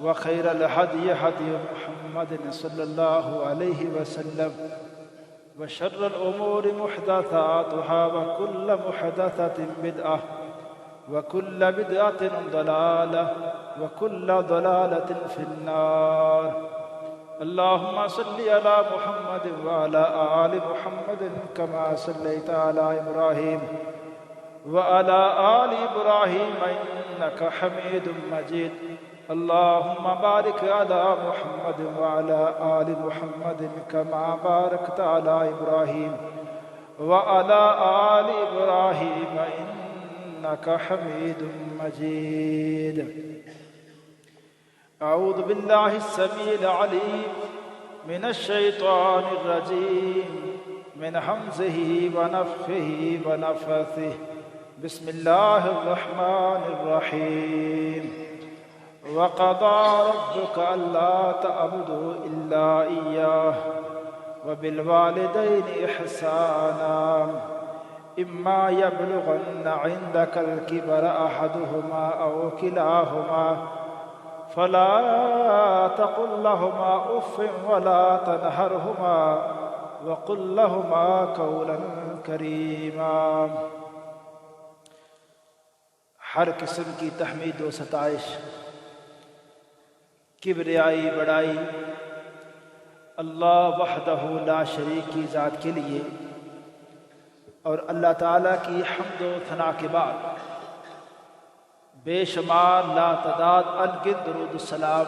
وخير الهدي هدي محمد صلى الله عليه وسلم وشر الأمور محدثاتها وكل محدثة بدعة وكل بدعة ضلالة وكل ضلالة في النار. اللهم صل على محمد وعلى آل محمد كما صليت على إبراهيم وعلى آل إبراهيم إنك حميد مجيد. اللهم بارك على محمد وعلى آل محمد كما باركت على إبراهيم وعلى آل إبراهيم إنك حميد مجيد. أعوذ بالله السميع العليم من الشيطان الرجيم من همزه ونفخه ونفثه. بسم الله الرحمن الرحيم. وقضى ربك ألا تعبدوا إلا إياه وبالوالدين إحسانا إما يبلغن عندك الكبر أحدهما أو كلاهما فلا تقل لهما أف ولا تنهرهما وقل لهما قولا كريما. ہر قسم کی تحمید و ستائش، کبریائی بڑائی اللہ وحدہ لا شریک کی ذات کے لیے، اور اللہ تعالیٰ کی حمد و ثنا کے بعد بے شمار لا تعداد انگنت درود السلام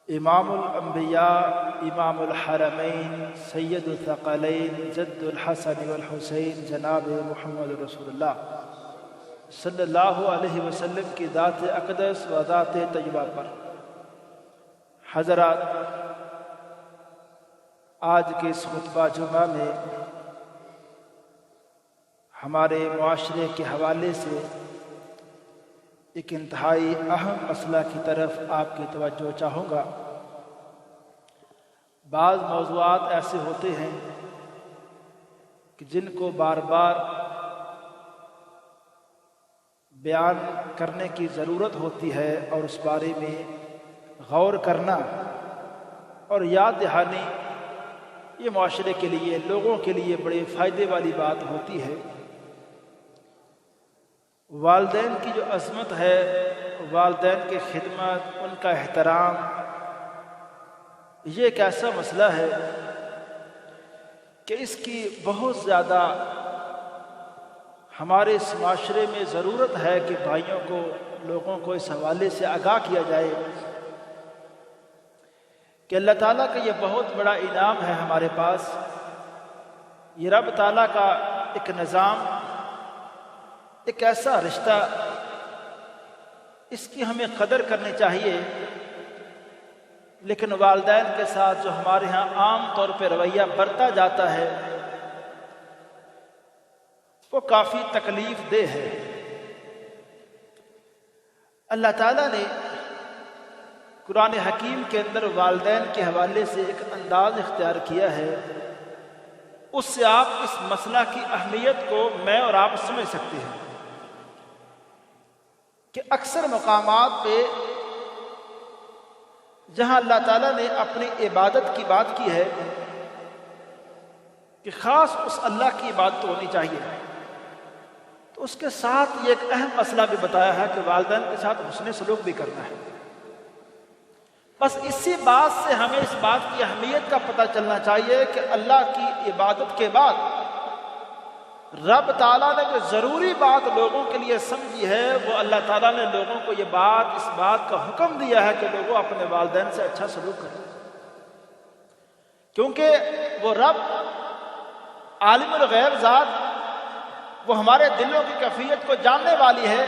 امام الانبیاء امام الحرمین سید الثقلین جد الحسن والحسین جناب محمد رسول اللہ صلی اللہ علیہ وسلم کی ذات اقدس و ذات طیبہ پر. حضرات، آج کے اس خطبہ جمعہ میں ہمارے معاشرے کے حوالے سے ایک انتہائی اہم مسئلہ کی طرف آپ کی توجہ چاہوں گا. بعض موضوعات ایسے ہوتے ہیں کہ جن کو بار بار بیان کرنے کی ضرورت ہوتی ہے اور اس بارے میں غور کرنا اور یاد دہانی یہ معاشرے کے لیے، لوگوں کے لیے بڑے فائدے والی بات ہوتی ہے. والدین کی جو عظمت ہے، والدین کی خدمت، ان کا احترام، یہ ایک ایسا مسئلہ ہے کہ اس کی بہت زیادہ ہمارے اس معاشرے میں ضرورت ہے کہ بھائیوں کو، لوگوں کو اس حوالے سے آگاہ کیا جائے کہ اللہ تعالیٰ کا یہ بہت بڑا انعام ہے ہمارے پاس. یہ رب تعالیٰ کا ایک نظام، ایک ایسا رشتہ، اس کی ہمیں قدر کرنی چاہیے. لیکن والدین کے ساتھ جو ہمارے ہاں عام طور پہ رویہ برتا جاتا ہے وہ کافی تکلیف دہ ہے. اللہ تعالیٰ نے قرآن حکیم کے اندر والدین کے حوالے سے ایک انداز اختیار کیا ہے، اس سے آپ اس مسئلہ کی اہمیت کو میں اور آپ سمجھ سکتے ہیں کہ اکثر مقامات پہ جہاں اللہ تعالیٰ نے اپنی عبادت کی بات کی ہے کہ خاص اس اللہ کی عبادت ہونی چاہیے، تو اس کے ساتھ یہ ایک اہم مسئلہ بھی بتایا ہے کہ والدین کے ساتھ حسن سلوک بھی کرنا ہے. بس اسی بات سے ہمیں اس بات کی اہمیت کا پتہ چلنا چاہیے کہ اللہ کی عبادت کے بعد رب تعالیٰ نے جو ضروری بات لوگوں کے لیے سمجھی ہے، وہ اللہ تعالیٰ نے لوگوں کو یہ بات، اس بات کا حکم دیا ہے کہ لوگوں اپنے والدین سے اچھا سلوک کریں، کیونکہ وہ رب عالم الغیب ذات، وہ ہمارے دلوں کی کیفیت کو جاننے والی ہے.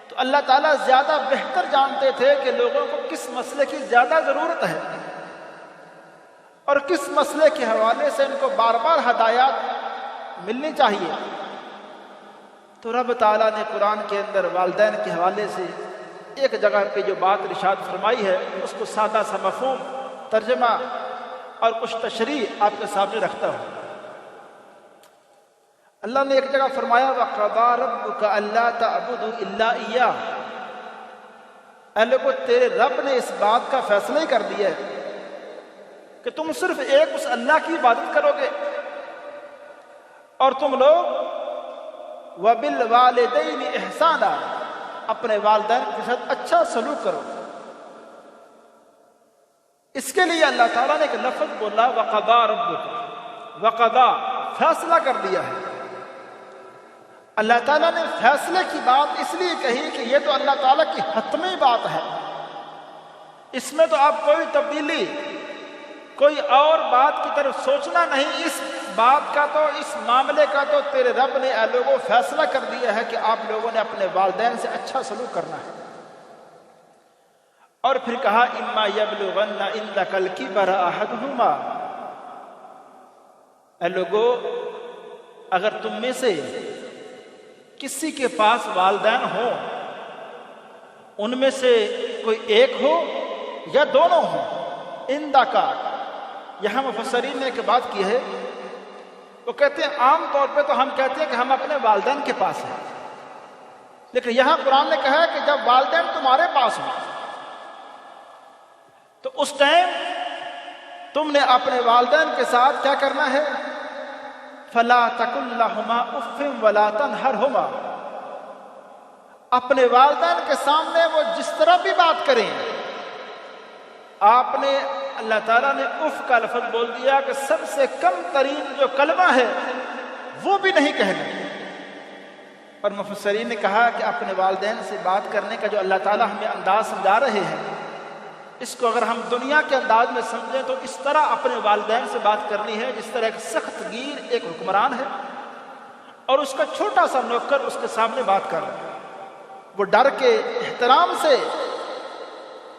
تو اللہ تعالیٰ زیادہ بہتر جانتے تھے کہ لوگوں کو کس مسئلے کی زیادہ ضرورت ہے اور کس مسئلے کے حوالے سے ان کو بار بار ہدایات ملنی چاہیے. تو رب تعالیٰ نے قرآن کے اندر والدین کے حوالے سے ایک جگہ پہ جو بات ارشاد فرمائی ہے اس کو سادہ سا مفہوم ترجمہ اور کچھ تشریح آپ کے سامنے رکھتا ہوں. اللہ نے ایک جگہ فرمایا وَقَضَىٰ رَبُّكَ أَلَّا تَعْبُدُوا إِلَّا إِيَّاهُ، اے لوگو تیرے رب نے اس بات کا فیصلہ ہی کر دیا ہے کہ تم صرف ایک اس اللہ کی عبادت کرو گے، اور تم لوگ وَبِالْوَالِدَيْنِ إِحْسَانًا اپنے والدین کے ساتھ اچھا سلوک کرو۔ اس کے لیے اللہ تعالیٰ نے ایک لفظ بولا وَقَضَىٰ رَبُّكَ، وَقَضَىٰ فیصلہ کر دیا ہے۔ اللہ تعالیٰ نے فیصلے کی بات اس لیے کہی کہ یہ تو اللہ تعالیٰ کی حتمی بات ہے، اس میں تو آپ کوئی تبدیلی، کوئی اور بات کی طرف سوچنا نہیں، اس بات کا تو، اس معاملے کا تو تیرے رب نے اے لوگوں فیصلہ کر دیا ہے کہ آپ لوگوں نے اپنے والدین سے اچھا سلوک کرنا ہے۔ اور پھر کہا اما یبلغن عندک الکبر احدہما، اے لوگوں اگر تم میں سے کسی کے پاس والدین ہو، ان میں سے کوئی ایک ہو یا دونوں ہوں، عندک، یہاں مفسرین نے ایک بات کی ہے، وہ کہتے ہیں عام طور پہ تو ہم کہتے ہیں کہ ہم اپنے والدین کے پاس ہیں، لیکن یہاں قرآن نے کہا ہے کہ جب والدین تمہارے پاس ہوں تو اس ٹائم تم نے اپنے والدین کے ساتھ کیا کرنا ہے؟ فَلَا تَقُلْ لَهُمَا اُفٍّ وَلَا تَنْهَرْهُمَا، اپنے والدین کے سامنے وہ جس طرح بھی بات کریں، آپ نے، اللہ تعالیٰ نے اف کا لفظ بول دیا کہ سب سے کم ترین جو کلمہ ہے وہ بھی نہیں کہنا۔ اور مفسرین نے کہا کہ اپنے والدین سے بات کرنے کا جو اللہ تعالیٰ ہمیں انداز سمجھا رہے ہیں، اس کو اگر ہم دنیا کے انداز میں سمجھیں تو اس طرح اپنے والدین سے بات کرنی ہے جس طرح ایک سخت گیر ایک حکمران ہے اور اس کا چھوٹا سا نوکر اس کے سامنے بات کر رہا ہے، وہ ڈر کے، احترام سے،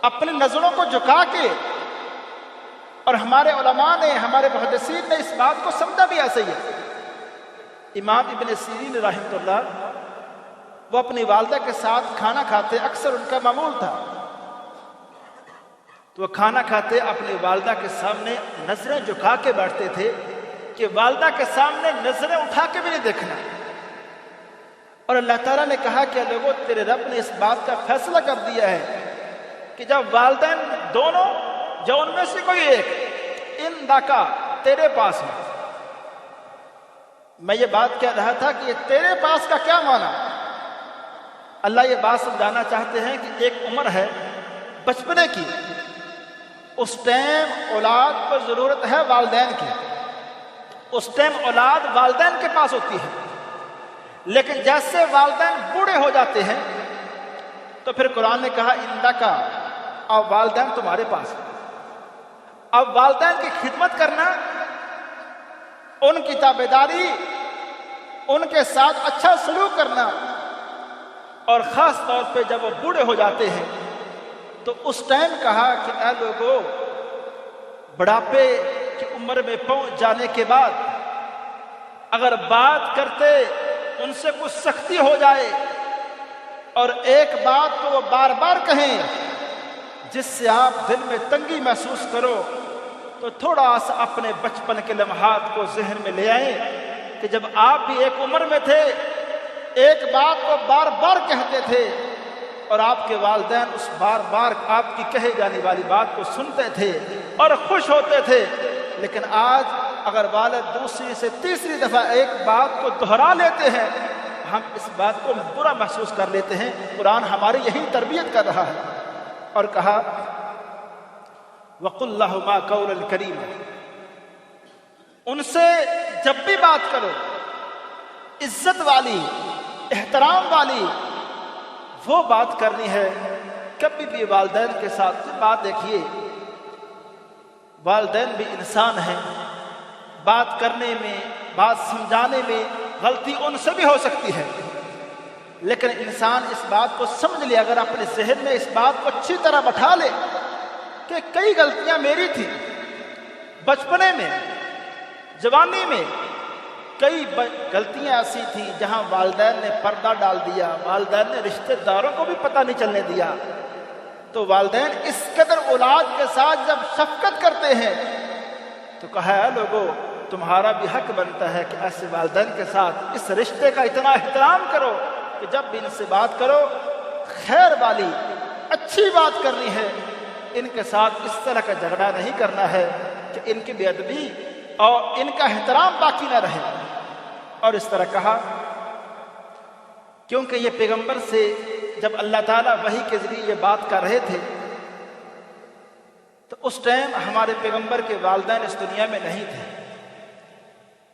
اپنی نظروں کو جھکا کے، اور ہمارے علماء نے، ہمارے محدثین نے اس بات کو سمجھا بھی ایسے ہی ہے۔ امام ابن سیرین رحمۃ اللہ وہ اپنی والدہ کے ساتھ کھانا کھاتے، اکثر ان کا معمول تھا، تو وہ کھانا کھاتے اپنی والدہ کے سامنے نظریں جھکا کے بیٹھتے تھے کہ والدہ کے سامنے نظریں اٹھا کے بھی نہیں دیکھنا۔ اور اللہ تعالیٰ نے کہا کہ لوگوں تیرے رب نے اس بات کا فیصلہ کر دیا ہے کہ جب والدین دونوں، جو ان میں سے کوئی ایک، عندک تیرے پاس ہے۔ میں یہ بات کہہ رہا تھا کہ یہ تیرے پاس کا کیا معنی؟ اللہ یہ بات سمجھانا چاہتے ہیں کہ ایک عمر ہے بچپنے کی، اس ٹائم اولاد کو ضرورت ہے والدین کی، اس ٹائم اولاد والدین کے پاس ہوتی ہے، لیکن جیسے والدین بوڑھے ہو جاتے ہیں تو پھر قرآن نے کہا عندک، اب والدین تمہارے پاس ہیں۔ اب والدین کی خدمت کرنا، ان کی تابعداری، ان کے ساتھ اچھا سلوک کرنا، اور خاص طور پہ جب وہ بوڑھے ہو جاتے ہیں تو اس ٹائم کہا کہ اے لوگوں بڑھاپے کی عمر میں پہنچ جانے کے بعد اگر بات کرتے ان سے کچھ سختی ہو جائے اور ایک بات کو وہ بار بار کہیں جس سے آپ دل میں تنگی محسوس کرو، تو تھوڑا سا اپنے بچپن کے لمحات کو ذہن میں لے آئیں کہ جب آپ بھی ایک عمر میں تھے، ایک بات کو بار بار کہتے تھے اور آپ کے والدین اس بار بار آپ کی کہے جانے والی بات کو سنتے تھے اور خوش ہوتے تھے، لیکن آج اگر والد دوسری سے تیسری دفعہ ایک بات کو دہرا لیتے ہیں، ہم اس بات کو برا محسوس کر لیتے ہیں۔ قرآن ہماری یہی تربیت کر رہا ہے، اور کہا وَقُلْ لَهُمَا قَوْلًا كَرِيمًا، ان سے جب بھی بات کرو عزت والی، احترام والی وہ بات کرنی ہے۔ کبھی بھی والدین کے ساتھ بات، دیکھیے والدین بھی انسان ہیں، بات کرنے میں، بات سمجھانے میں غلطی ان سے بھی ہو سکتی ہے، لیکن انسان اس بات کو سمجھ لے، اگر اپنے ذہن میں اس بات کو اچھی طرح بٹھا لے کہ کئی غلطیاں میری تھی بچپنے میں، جوانی میں، کئی غلطیاں ایسی تھیں جہاں والدین نے پردہ ڈال دیا، والدین نے رشتہ داروں کو بھی پتہ نہیں چلنے دیا، تو والدین اس قدر اولاد کے ساتھ جب شفقت کرتے ہیں تو کہا ہے لوگوں تمہارا بھی حق بنتا ہے کہ ایسے والدین کے ساتھ اس رشتے کا اتنا احترام کرو کہ جب بھی ان سے بات کرو خیر والی، اچھی بات کرنی ہے، ان کے ساتھ اس طرح کا جھگڑا نہیں کرنا ہے کہ ان کی بے ادبی اور ان کا احترام باقی نہ رہے۔ اور اس طرح کہا کیونکہ یہ پیغمبر سے جب اللہ تعالیٰ وحی کے ذریعے یہ بات کر رہے تھے تو اس ٹائم ہمارے پیغمبر کے والدین اس دنیا میں نہیں تھے،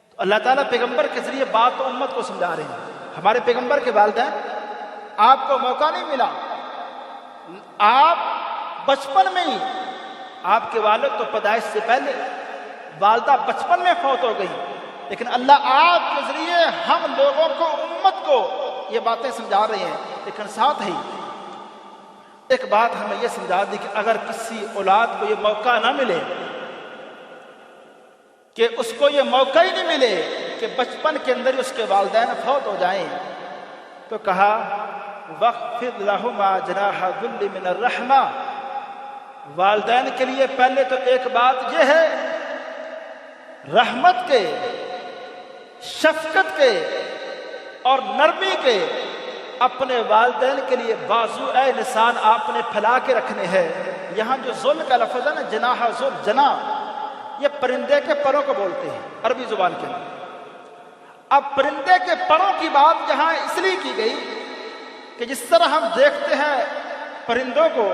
تو اللہ تعالیٰ پیغمبر کے ذریعے بات تو امت کو سمجھا رہے ہیں۔ ہمارے پیغمبر کے والدین، آپ کو موقع نہیں ملا، آپ بچپن میں ہی، آپ کے والد تو پیدائش سے پہلے، والدہ بچپن میں فوت ہو گئی، لیکن اللہ آپ کے ذریعے ہم لوگوں کو، امت کو یہ باتیں سمجھا رہے ہیں۔ لیکن ساتھ ہی ایک بات ہمیں یہ سمجھا دی کہ اگر کسی اولاد کو یہ موقع نہ ملے، کہ اس کو یہ موقع ہی نہیں ملے کہ بچپن کے اندر ہی اس کے والدین فوت ہو جائیں، تو کہا وَاخْفِضْ لَهُمَا جَنَاحَ الذُّلِّ مِنَ الرَّحْمَةِ، والدین کے لیے پہلے تو ایک بات یہ ہے، رحمت کے، شفقت کے اور نرمی کے، اپنے والدین کے لیے بازو اے انسان آپ نے پھیلا کے رکھنے ہیں۔ یہاں جو ذل کا لفظ ہے نا، جناح ذل، جناح، یہ پرندے کے پروں کو بولتے ہیں عربی زبان کے اندر۔ اب پرندے کے پروں کی بات یہاں اس لیے کی گئی کہ جس طرح ہم دیکھتے ہیں پرندوں کو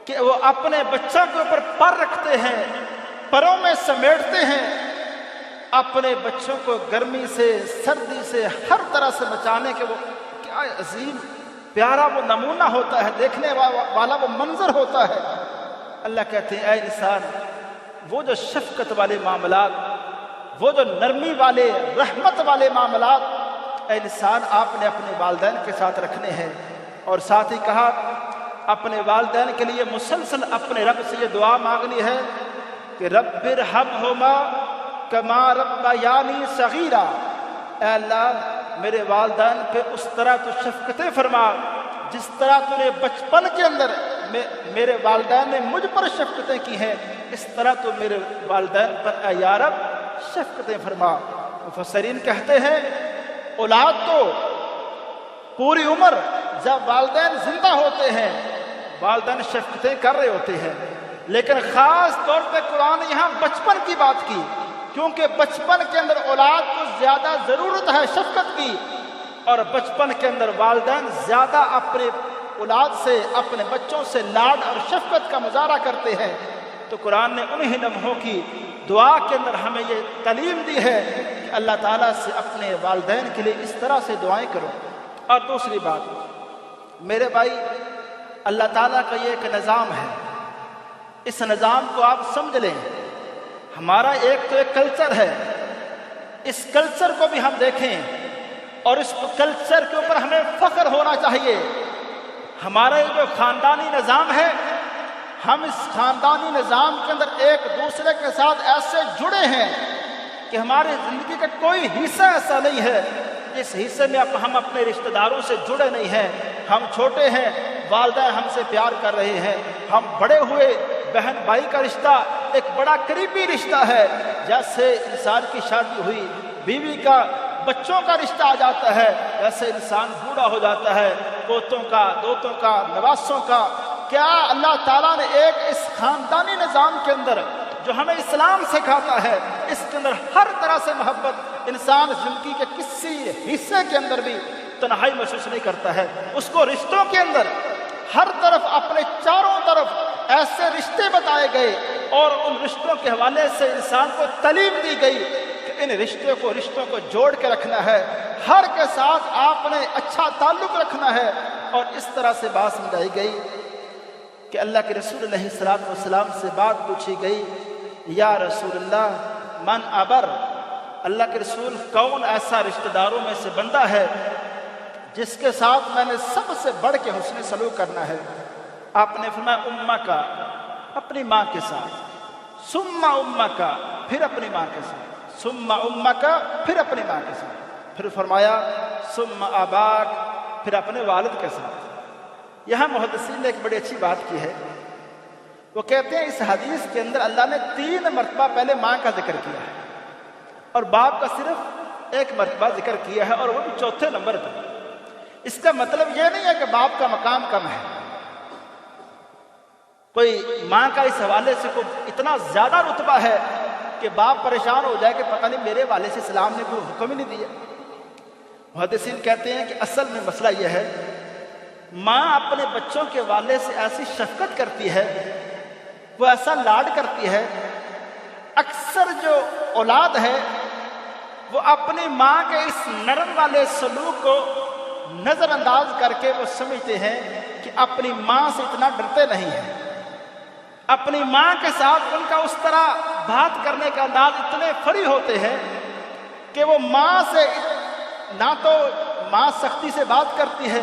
کہ وہ اپنے بچوں کے اوپر پر رکھتے ہیں، پروں میں سمیٹتے ہیں، اپنے بچوں کو گرمی سے، سردی سے، ہر طرح سے بچانے کے، وہ کیا عظیم پیارا وہ نمونہ ہوتا ہے، دیکھنے والا وہ منظر ہوتا ہے۔ اللہ کہتے ہیں اے انسان، وہ جو شفقت والے معاملات، وہ جو نرمی والے، رحمت والے معاملات اے انسان آپ نے اپنے والدین کے ساتھ رکھنے ہیں۔ اور ساتھ ہی کہا اپنے والدین کے لیے مسلسل اپنے رب سے یہ دعا مانگنی ہے کہ رب ارحمہما کما ربیانی صغیرا، اے اللہ میرے والدین پہ اس طرح تو شفقتیں فرما جس طرح تو نے بچپن کے اندر میرے والدین نے مجھ پر شفقتیں کی ہیں، اس طرح تو میرے والدین پر اے یا رب شفقتیں فرما۔ مفسرین کہتے ہیں اولاد تو پوری عمر جب والدین زندہ ہوتے ہیں والدین شفقتیں کر رہے ہوتے ہیں، لیکن خاص طور پہ قرآن نے یہاں بچپن کی بات کی، کیونکہ بچپن کے اندر اولاد کو زیادہ ضرورت ہے شفقت کی، اور بچپن کے اندر والدین زیادہ اپنے اولاد سے، اپنے بچوں سے لاڈ اور شفقت کا مظاہرہ کرتے ہیں۔ تو قرآن نے انہی لمحوں کی دعا کے اندر ہمیں یہ تعلیم دی ہے کہ اللہ تعالیٰ سے اپنے والدین کے لیے اس طرح سے دعائیں کرو۔ اور دوسری بات میرے بھائی، اللہ تعالیٰ کا یہ ایک نظام ہے، اس نظام کو آپ سمجھ لیں۔ ہمارا ایک تو ایک کلچر ہے، اس کلچر کو بھی ہم دیکھیں اور اس کلچر کے اوپر ہمیں فخر ہونا چاہیے۔ ہمارا یہ جو خاندانی نظام ہے، ہم اس خاندانی نظام کے اندر ایک دوسرے کے ساتھ ایسے جڑے ہیں کہ ہماری زندگی کا کوئی حصہ ایسا نہیں ہے جس حصے میں ہم اپنے رشتہ داروں سے جڑے نہیں ہیں۔ ہم چھوٹے ہیں، والدین ہم سے پیار کر رہے ہیں، ہم بڑے ہوئے، بہن بھائی کا رشتہ ایک بڑا قریبی رشتہ ہے۔ جیسے انسان کی شادی ہوئی، بیوی کا، بچوں کا رشتہ آ جاتا ہے، جیسے انسان بوڑھا ہو جاتا ہے، پوتوں کا، دوتوں کا، نواسوں کا۔ کیا اللہ تعالیٰ نے ایک اس خاندانی نظام کے اندر جو ہمیں اسلام سکھاتا ہے، اس کے اندر ہر طرح سے محبت، انسان زندگی کے کسی حصے کے اندر بھی تنہائی محسوس نہیں کرتا ہے۔ اس کو رشتوں کے اندر ہر طرف، اپنے چاروں طرف ایسے رشتے بتائے گئے اور ان رشتوں کے حوالے سے انسان کو تعلیم دی گئی کہ ان رشتوں کو جوڑ کے رکھنا ہے، ہر کے ساتھ آپ نے اچھا تعلق رکھنا ہے۔ اور اس طرح سے بات سمجھائی گئی کہ اللہ کے رسول علیہ الصلوۃ والسلام سے بات پوچھی گئی، یا رسول اللہ من ابر، اللہ کے رسول کون ایسا رشتہ داروں میں سے بندہ ہے جس کے ساتھ میں نے سب سے بڑھ کے حسن سلوک کرنا ہے؟ آپ نے فرمایا امہ کا، اپنی ماں کے ساتھ، ثم امہ کا، پھر اپنی ماں کے ساتھ، ثم امہ کا، پھر اپنی ماں کے ساتھ، پھر فرمایا ثم اباک، پھر اپنے والد کے ساتھ۔ یہاں محدثین نے ایک بڑی اچھی بات کی ہے، وہ کہتے ہیں اس حدیث کے اندر اللہ نے 3 مرتبہ پہلے ماں کا ذکر کیا ہے اور باپ کا صرف 1 مرتبہ ذکر کیا ہے، اور وہ بھی 4تھے نمبر پہ۔ اس کا مطلب یہ نہیں ہے کہ باپ کا مقام کم ہے، کوئی ماں کا اس حوالے سے کوئی اتنا زیادہ رتبہ ہے کہ باپ پریشان ہو جائے کہ پتہ نہیں میرے والد سے اسلام نے کوئی حکم ہی نہیں دیا۔ محدثین کہتے ہیں کہ اصل میں مسئلہ یہ ہے، ماں اپنے بچوں کے والد سے ایسی شفقت کرتی ہے، وہ ایسا لاڈ کرتی ہے، اکثر جو اولاد ہے وہ اپنی ماں کے اس نرم والے سلوک کو نظر انداز کر کے وہ سمجھتے ہیں کہ اپنی ماں سے اتنا ڈرتے نہیں ہیں، اپنی ماں کے ساتھ ان کا اس طرح بات کرنے کا انداز اتنے فری ہوتے ہیں کہ وہ ماں سے نہ تو ماں سختی سے بات کرتی ہے،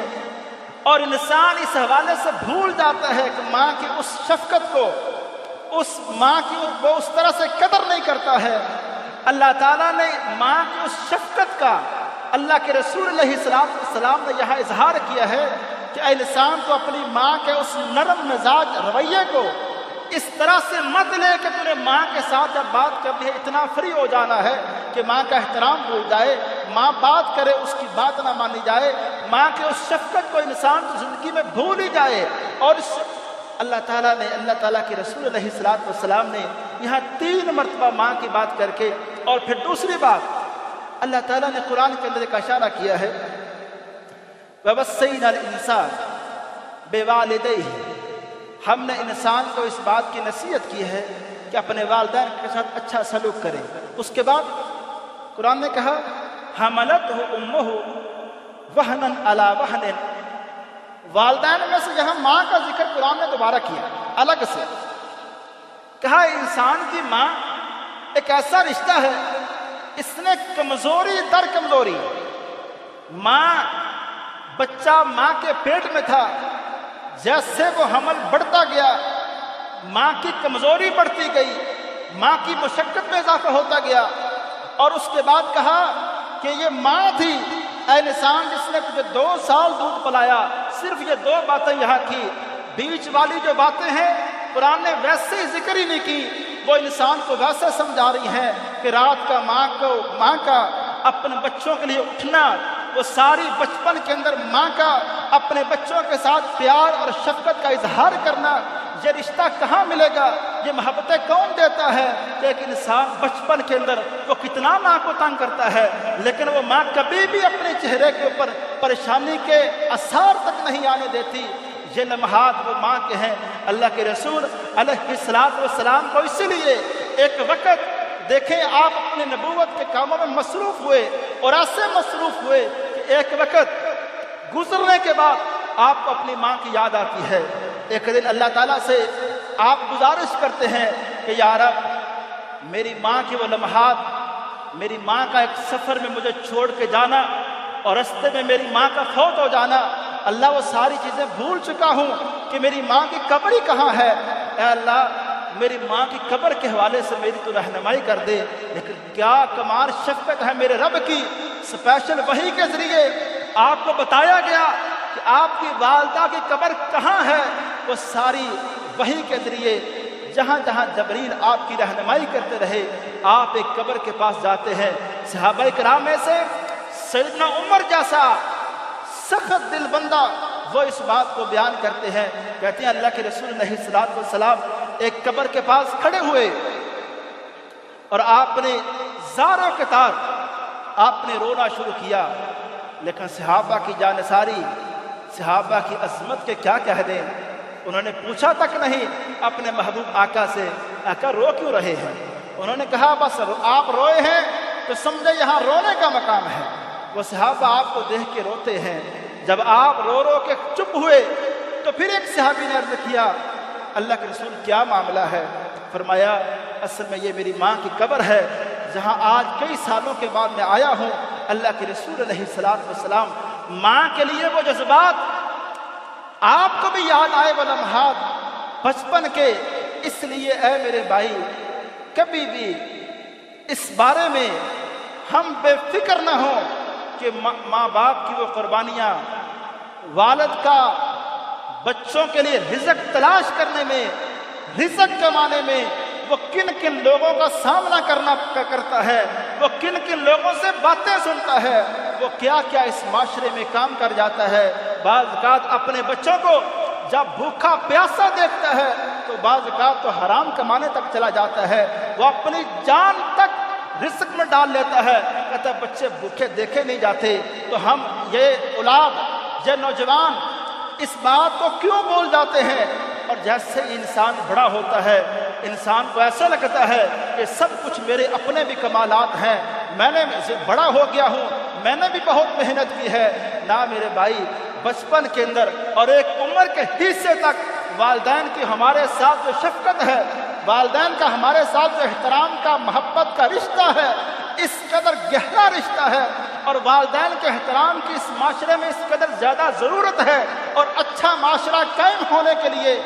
اور انسان اس حوالے سے بھول جاتا ہے کہ ماں کی اس شفقت کو، اس ماں کی وہ اس طرح سے قدر نہیں کرتا ہے۔ اللہ تعالیٰ نے ماں کی اس شفقت کا اللہ کے رسول علیہ السلام نے یہاں اظہار کیا ہے کہ اے انسان تو اپنی ماں کے اس نرم مزاج رویے کو اس طرح سے مت لے کہ تمہیں ماں کے ساتھ جب بات کرنی ہے اتنا فری ہو جانا ہے کہ ماں کا احترام بھول جائے، ماں بات کرے اس کی بات نہ مانی جائے، ماں کے اس شفقت کو انسان کی زندگی میں بھول ہی جائے۔ اور اللہ تعالیٰ کے رسول علیہ السلام نے یہاں 3 مرتبہ ماں کی بات کر کے، اور پھر دوسری بات اللہ تعالیٰ نے قرآن کے اندر ایک اشارہ کیا ہے، وَوَصَّيْنَا الْإِنسَانَ بِوَالِدَيْهِ، ہم نے انسان کو اس بات کی نصیحت کی ہے کہ اپنے والدین کے ساتھ اچھا سلوک کرے۔ اس کے بعد قرآن نے کہا حَمَلَتْهُ أُمُّهُ وَهْنًا عَلَى وَهْنٍ، والدین میں سے یہاں ماں کا ذکر قرآن نے دوبارہ کیا الگ سے، کہا انسان کی ماں ایک ایسا رشتہ ہے، اس نے کمزوری در کمزوری، ماں بچہ ماں کے پیٹ میں تھا، جیسے وہ حمل بڑھتا گیا ماں کی کمزوری بڑھتی گئی، ماں کی مشقت میں اضافہ ہوتا گیا، اور اس کے بعد کہا کہ یہ ماں تھی اے انسان جس نے تجھے 2 سال دودھ پلایا۔ صرف یہ 2 باتیں یہاں کی، بیچ والی جو باتیں ہیں قرآن نے ویسے ہی ذکر ہی نہیں کی، وہ انسان کو ویسے سمجھا رہی ہیں کہ رات کا ماں کا اپنے بچوں کے لیے اٹھنا، وہ ساری بچپن کے اندر ماں کا اپنے بچوں کے ساتھ پیار اور شفقت کا اظہار کرنا، یہ رشتہ کہاں ملے گا؟ یہ محبتیں کون دیتا ہے کہ ایک انسان بچپن کے اندر وہ کتنا ماں کو تنگ کرتا ہے، لیکن وہ ماں کبھی بھی اپنے چہرے کے اوپر پریشانی کے آثار تک نہیں آنے دیتی۔ یہ لمحات وہ ماں کے ہیں۔ اللہ کے رسول علیہ السلام کو اسی لیے ایک وقت دیکھیں آپ اپنے نبوت کے کاموں میں مصروف ہوئے، اور ایسے مصروف ہوئے کہ ایک وقت گزرنے کے بعد آپ کو اپنی ماں کی یاد آتی ہے۔ ایک دن اللہ تعالیٰ سے آپ گزارش کرتے ہیں کہ یا رب میری ماں کی وہ لمحات، میری ماں کا ایک سفر میں مجھے چھوڑ کے جانا اور رستے میں میری ماں کا فوت ہو جانا، اللہ وہ ساری چیزیں بھول چکا ہوں کہ میری ماں کی قبر ہی کہاں ہے۔ اے اللہ میری ماں کی قبر کے حوالے سے میری تو رہنمائی کر دے۔ لیکن کیا کمال شفقت ہے میرے رب کی، اسپیشل وحی کے ذریعے آپ کو بتایا گیا کہ آپ کی والدہ کی قبر کہاں ہے۔ وہ ساری وحی کے ذریعے جہاں جہاں جبریل آپ کی رہنمائی کرتے رہے، آپ ایک قبر کے پاس جاتے ہیں۔ صحابہ کرام میں سے سیدنا عمر جیسا سخت دل بندہ وہ اس بات کو بیان کرتے ہیں، کہتے ہیں اللہ کے رسول علیہ السلام ایک قبر کے پاس کھڑے ہوئے اور آپ نے زاروں کے تار آپ نے رونا شروع کیا، لیکن صحابہ کی جانثاری، صحابہ کی عظمت کے کیا کہہ دیں، انہوں نے پوچھا تک نہیں اپنے محبوب آقا سے آقا رو کیوں رہے ہیں؟ انہوں نے کہا بس آپ روئے ہیں تو سمجھے یہاں رونے کا مقام ہے۔ وہ صحابہ آپ کو دیکھ کے روتے ہیں۔ جب آپ رو رو کے چپ ہوئے تو پھر ایک صحابی نے عرض کیا اللہ کے رسول کیا معاملہ ہے؟ فرمایا اصل میں یہ میری ماں کی قبر ہے جہاں آج کئی سالوں کے بعد میں آیا ہوں۔ اللہ کے رسول علیہ السلام ماں کے لیے وہ جذبات آپ کو بھی یاد آئے، وہ لمحات بچپن کے، اس لیے اے میرے بھائی کبھی بھی اس بارے میں ہم بے فکر نہ ہوں کہ ماں باپ کی وہ قربانیاں، والد کا بچوں کے لیے رزق تلاش کرنے میں، رزق کمانے میں وہ کن کن لوگوں کا سامنا کرتا ہے، وہ کن کن لوگوں سے باتیں سنتا ہے، وہ کیا کیا اس معاشرے میں کام کر جاتا ہے۔ بعض اوقات اپنے بچوں کو جب بھوکا پیاسا دیکھتا ہے تو بعض اوقات تو حرام کمانے تک چلا جاتا ہے، وہ اپنی جان تک رزق میں ڈال لیتا ہے، کہتا ہے بچے بھوکے دیکھے نہیں جاتے۔ تو ہم یہ اولاد، یہ نوجوان اس بات کو کیوں بول جاتے ہیں؟ اور جیسے انسان بڑا ہوتا ہے انسان کو ایسا لگتا ہے کہ سب کچھ میرے اپنے بھی کمالات ہیں، میں نے بڑا ہو گیا ہوں، میں نے بھی بہت محنت کی ہے۔ نہ میرے بھائی، بچپن کے اندر اور ایک عمر کے حصے تک والدین کی ہمارے ساتھ جو شفقت ہے، والدین کا ہمارے ساتھ جو احترام کا، محبت کا رشتہ ہے، اس قدر گہرا رشتہ ہے، اور والدین کے احترام کی اس معاشرے میں اس قدر زیادہ ضرورت ہے، اور اچھا معاشرہ قائم ہونے کے لیے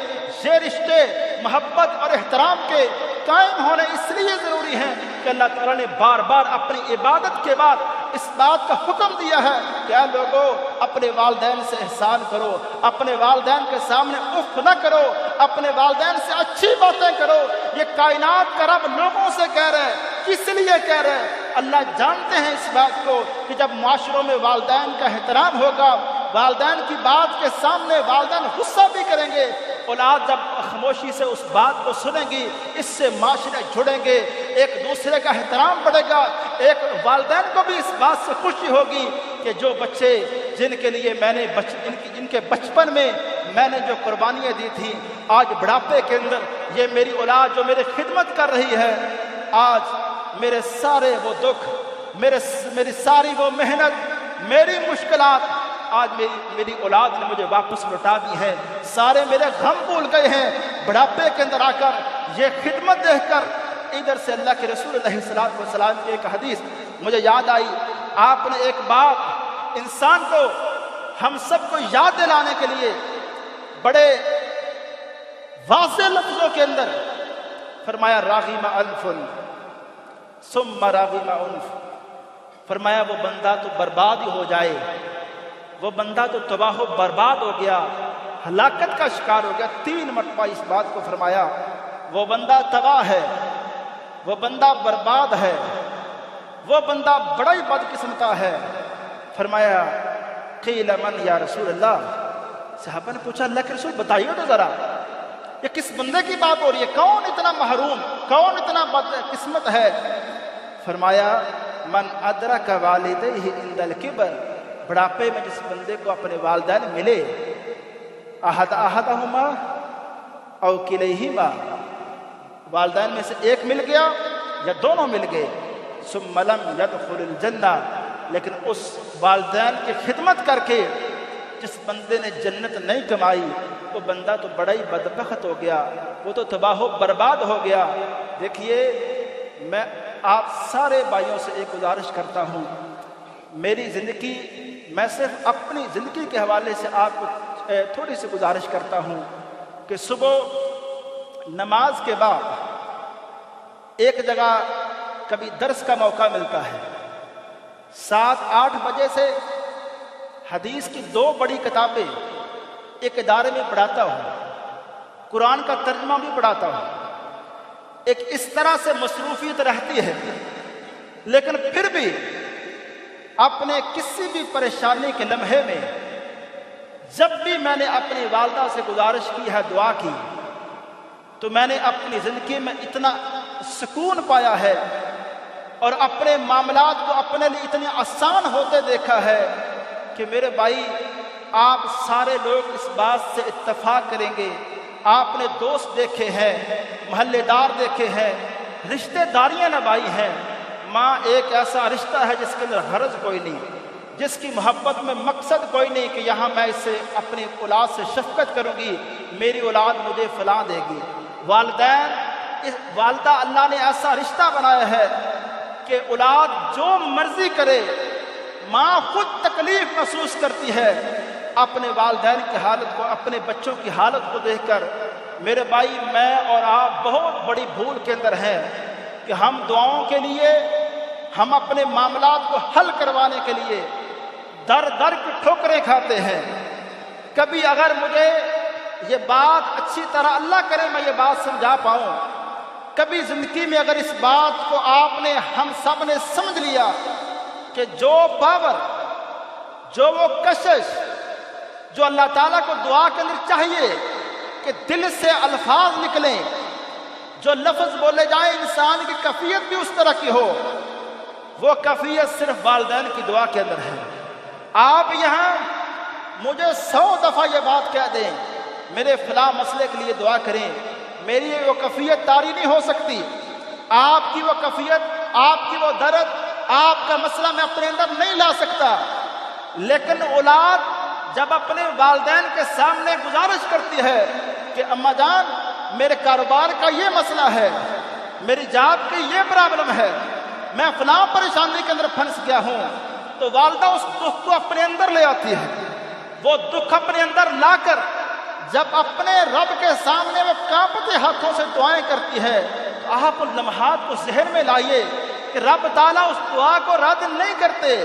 یہ رشتے محبت اور احترام کے قائم ہونے اس لیے ضروری ہیں کہ اللہ تعالیٰ نے بار بار اپنی عبادت کے بعد اس بات کا حکم دیا ہے کہ اے لوگو، اپنے والدین سے احسان کرو، اپنے والدین کے سامنے اف نہ کرو، اپنے والدین سے اچھی باتیں کرو۔ یہ کائنات کا رب لوگوں سے کہہ رہے ہیں، کس لیے کہہ رہے ہیں؟ اللہ جانتے ہیں اس بات کو کہ جب معاشروں میں والدین کا احترام ہوگا، والدین کی بات کے سامنے والدین غصہ بھی کریں گے، اولاد جب خاموشی سے اس بات کو سنیں گی، اس سے معاشرے جڑیں گے، ایک دوسرے کا احترام بڑھے گا، ایک والدین کو بھی اس بات سے خوشی ہوگی کہ جو بچے جن کے لیے میں نے ان کے بچپن میں میں نے جو قربانیاں دی تھیں، آج بڑھاپے کے اندر یہ میری اولاد جو میری خدمت کر رہی ہے، آج میرے سارے وہ دکھ، میری ساری وہ محنت، میری مشکلات آج میری اولاد نے مجھے واپس لوٹا دی ہے، سارے میرے غم بھول گئے ہیں۔ بڑھاپے کے اندر آ کر یہ خدمت دیکھ کر ادھر سے اللہ کے رسول علیہ السلام کی ایک حدیث مجھے یاد آئی۔ آپ نے ایک بات انسان کو، ہم سب کو یاد دلانے کے لیے بڑے واضح لفظوں کے اندر فرمایا، راغم انف ثم راغم انف، فرمایا وہ بندہ تو برباد ہی ہو جائے، وہ بندہ تو تباہ و برباد ہو گیا، ہلاکت کا شکار ہو گیا۔ 3 مرتبہ اس بات کو فرمایا، وہ بندہ تباہ ہے، وہ بندہ برباد ہے، وہ بندہ بڑا ہی بدقسمت ہے۔ فرمایا قیل من یا رسول اللہ، صحابہ نے پوچھا اللہ کے رسول بتائیے تو ذرا یہ کس بندے کی بات ہو رہی ہے، کون اتنا محروم، کون اتنا بدقسمت ہے؟ فرمایا من ادرک والدیہ عند الکبر، بڑھاپے میں جس بندے کو اپنے والدین ملے، احدہما او کلیہما، والدین میں سے ایک مل گیا یا دونوں مل گئے، ثم لم يدخل الجنہ، لیکن اس والدین کی خدمت کر کے جس بندے نے جنت نہیں کمائی، وہ بندہ تو بڑا ہی بدبخت ہو گیا، وہ تو تباہ و برباد ہو گیا۔ دیکھیے، میں آپ سارے بھائیوں سے ایک گزارش کرتا ہوں، میری زندگی، میں صرف اپنی زندگی کے حوالے سے آپ کو تھوڑی سی گزارش کرتا ہوں کہ صبح نماز کے بعد ایک جگہ کبھی درس کا موقع ملتا ہے، 7-8 بجے سے حدیث کی 2 بڑی کتابیں ایک ادارے میں پڑھاتا ہوں، قرآن کا ترجمہ بھی پڑھاتا ہوں، ایک اس طرح سے مصروفیت رہتی ہے، لیکن پھر بھی اپنے کسی بھی پریشانی کے لمحے میں جب بھی میں نے اپنی والدہ سے گزارش کی ہے، دعا کی، تو میں نے اپنی زندگی میں اتنا سکون پایا ہے اور اپنے معاملات کو اپنے لیے اتنے آسان ہوتے دیکھا ہے کہ میرے بھائی، آپ سارے لوگ اس بات سے اتفاق کریں گے، آپ نے دوست دیکھے ہیں، محلے دار دیکھے ہیں، رشتہ داریاں نبھائی ہیں، ماں ایک ایسا رشتہ ہے جس کے اندر غرض کوئی نہیں، جس کی محبت میں مقصد کوئی نہیں کہ یہاں میں اس سے اپنی اولاد سے شفقت کروں گی، میری اولاد مجھے فلاں دے گی۔ والدہ اللہ نے ایسا رشتہ بنایا ہے کہ اولاد جو مرضی کرے، ماں خود تکلیف محسوس کرتی ہے اپنے والدین کی حالت کو، اپنے بچوں کی حالت کو دیکھ کر۔ میرے بھائی، میں اور آپ بہت بڑی بھول کے اندر ہیں کہ ہم دعاؤں کے لیے، ہم اپنے معاملات کو حل کروانے کے لیے در در کی ٹھوکریں کھاتے ہیں۔ کبھی اگر مجھے یہ بات اچھی طرح، اللہ کرے میں یہ بات سمجھا پاؤں، کبھی زندگی میں اگر اس بات کو آپ نے، ہم سب نے سمجھ لیا کہ جو پاور، جو وہ کشش جو اللہ تعالیٰ کو دعا کے اندر چاہیے، کہ دل سے الفاظ نکلیں، جو لفظ بولے جائیں انسان کی کیفیت بھی اس طرح کی ہو، وہ کیفیت صرف والدین کی دعا کے اندر ہے۔ آپ یہاں مجھے 100 دفعہ یہ بات کہہ دیں میرے فلاں مسئلے کے لیے دعا کریں، میری وہ کیفیت طاری نہیں ہو سکتی۔ آپ کی وہ کیفیت، آپ کی وہ درد، آپ کا مسئلہ میں اپنے اندر نہیں لا سکتا، لیکن اولاد جب اپنے والدین کے سامنے گزارش کرتی ہے کہ اماں جان میرے کاروبار کا یہ مسئلہ ہے، میری جاب کی یہ پرابلم ہے، میں فلاں پریشانی کے اندر پھنس گیا ہوں، تو والدہ اس دکھ کو اپنے اندر لے آتی ہے۔ وہ دکھ اپنے اندر لا کر جب اپنے رب کے سامنے وہ کانپتے ہاتھوں سے دعائیں کرتی ہے، تو آپ ان لمحات کو ذہن میں لائیے کہ رب تعالیٰ اس دعا کو رد نہیں کرتے۔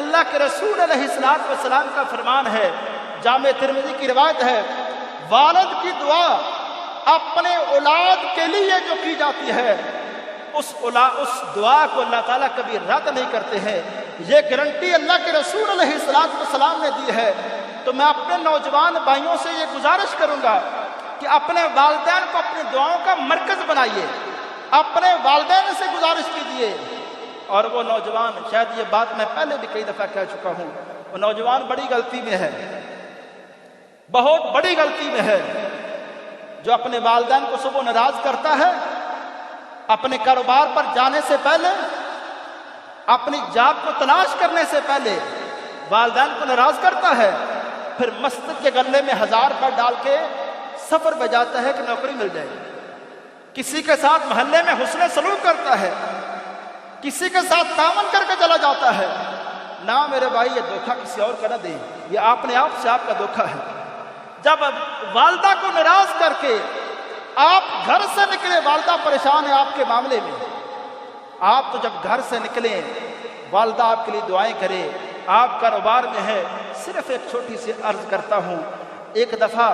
اللہ کے رسول علیہ السلام کا فرمان ہے، جامع ترمذی کی روایت ہے، والد کی دعا اپنے اولاد کے لیے جو کی جاتی ہے اس دعا کو اللہ تعالیٰ کبھی رد نہیں کرتے ہیں۔ یہ گارنٹی اللہ کے رسول علیہ السلام نے دی ہے۔ تو میں اپنے نوجوان بھائیوں سے یہ گزارش کروں گا کہ اپنے والدین کو اپنی دعاؤں کا مرکز بنائیے، اپنے والدین سے گزارش کیجیے۔ اور وہ نوجوان، شاید یہ بات میں پہلے بھی کئی دفعہ کہہ چکا ہوں، وہ نوجوان بڑی غلطی میں ہے، بہت بڑی غلطی میں ہے، جو اپنے والدین کو صبح ناراض کرتا ہے، اپنے کاروبار پر جانے سے پہلے، اپنی جاب کو تلاش کرنے سے پہلے والدین کو ناراض کرتا ہے، پھر مسجد کے گلے میں 1000 روپے ڈال کے سفر پہ جاتا ہے کہ نوکری مل جائے گی۔ کسی کے ساتھ محلے میں حسن سلوک کرتا ہے، کسی کے ساتھ تعاون کر کے چلا جاتا ہے۔ نہ میرے بھائی، یہ دھوکہ کسی اور کا نہ دیں، یہ آپ نے آپ سے آپ کا دھوکہ ہے۔ جب والدہ کو ناراض کر کے آپ گھر سے نکلے، والدہ پریشان ہے آپ کے معاملے میں، آپ تو جب گھر سے نکلیں والدہ آپ کے لیے دعائیں کرے، آپ کاروبار میں ہے۔ صرف ایک چھوٹی سی عرض کرتا ہوں، ایک دفعہ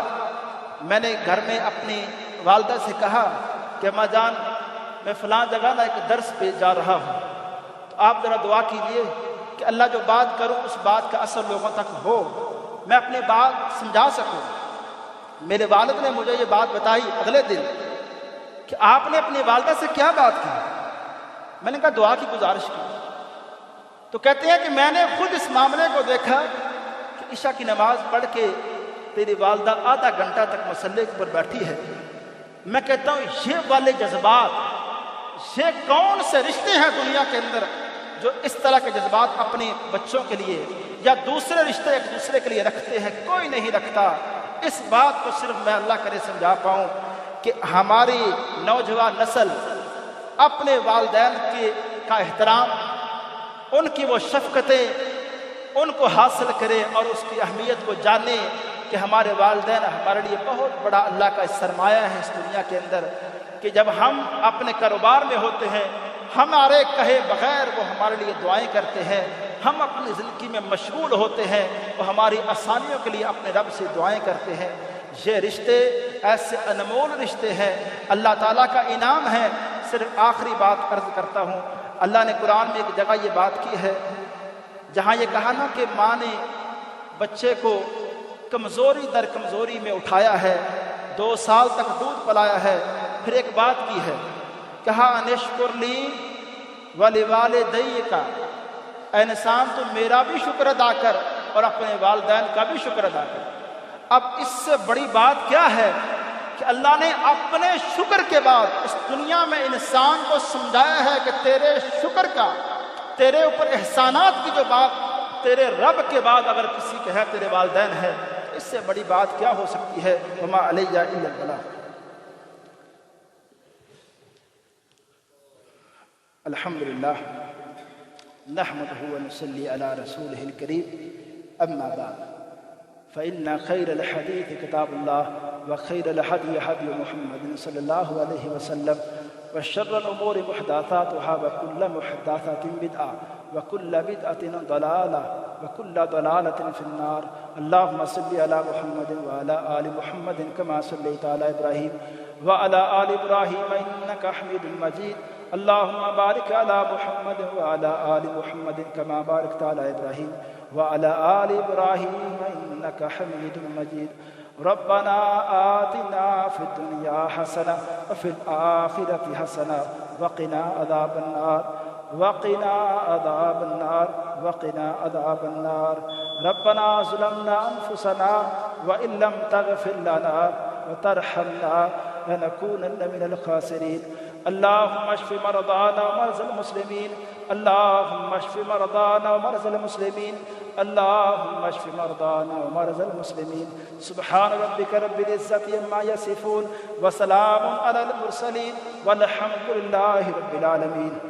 میں نے گھر میں اپنی والدہ سے کہا کہ اماں جان میں فلاں جگہ نہ ایک درس پہ جا رہا ہوں، تو آپ ذرا دعا کیجئے کہ اللہ جو بات کروں اس بات کا اثر لوگوں تک ہو، میں اپنی بات سمجھا سکوں۔ میرے والد نے مجھے یہ بات بتائی اگلے دن کہ آپ نے اپنی والدہ سے کیا بات کی؟ میں نے کہا دعا کی گزارش کی۔ تو کہتے ہیں کہ میں نے خود اس معاملے کو دیکھا کہ عشاء کی نماز پڑھ کے تیری والدہ آدھا گھنٹہ تک مصلی پر بیٹھی ہے۔ میں کہتا ہوں یہ والے جذبات، یہ کون سے رشتے ہیں دنیا کے اندر جو اس طرح کے جذبات اپنے بچوں کے لیے یا دوسرے رشتے ایک دوسرے کے لیے رکھتے ہیں؟ کوئی نہیں رکھتا۔ اس بات کو صرف میں اللہ کرے سمجھا پاؤں کہ ہماری نوجوان نسل اپنے والدین کا احترام، ان کی وہ شفقتیں ان کو حاصل کرے اور اس کی اہمیت کو جانے کہ ہمارے والدین ہمارے لیے بہت بڑا اللہ کا سرمایہ ہے اس دنیا کے اندر، کہ جب ہم اپنے کاروبار میں ہوتے ہیں ہمارے کہے بغیر وہ ہمارے لیے دعائیں کرتے ہیں، ہم اپنی زندگی میں مشغول ہوتے ہیں وہ ہماری آسانیوں کے لیے اپنے رب سے دعائیں کرتے ہیں۔ یہ رشتے ایسے انمول رشتے ہیں، اللہ تعالیٰ کا انعام ہے۔ صرف آخری بات عرض کرتا ہوں، اللہ نے قرآن میں ایک جگہ یہ بات کی ہے جہاں یہ کہا نا کہ ماں نے بچے کو کمزوری در کمزوری میں اٹھایا ہے، 2 سال تک دودھ پلایا ہے، پھر ایک بات کی ہے، کہا انشکر لی ولوالدیک، اے انسان تو میرا بھی شکر ادا کر اور اپنے والدین کا بھی شکر ادا کر۔ اب اس سے بڑی بات کیا ہے کہ اللہ نے اپنے شکر کے بعد اس دنیا میں انسان کو سمجھایا ہے کہ تیرے شکر کا، تیرے اوپر احسانات کی جو بات تیرے رب کے بعد اگر کسی کے ہے تیرے والدین ہے، اس سے بڑی بات کیا ہو سکتی ہے؟ وما علیہ الا البلاغ۔ الحمدللہ نحمده ونصلي على رسوله الكريم، اما بعد فإن خير الحديث كتاب الله وخير الهدي هدي محمد صلى الله عليه وسلم وشر الأمور محدثاتها وكل محدثة بدعة وكل بدعة ضلالة وكل ضلالة في النار۔ اللهم صل على محمد وعلى آل محمد كما صليت على إبراهيم وعلى آل إبراهيم إنك حميد مجيد۔ اللهم بارك على محمد وعلى آل محمد كما باركت على إبراهيم وعلى آل إبراهيم إنك حميد مجيد۔ ربنا آتنا في الدنيا حسنة وفي الآخرة حسنة وقنا عذاب النار وقنا عذاب النار وقنا عذاب النار ربنا ظلمنا أنفسنا وإن لم تغفر لنا وترحمنا لنكونن من الخاسرين اللهم اشف مرضانا ومرضى المسلمين اللهم اشف مرضانا ومرضى المسلمين اللهم اشف مرضانا ومرضى المسلمين سبحان ربك رب العزة عما يصفون وسلام على المرسلين والحمد لله رب العالمين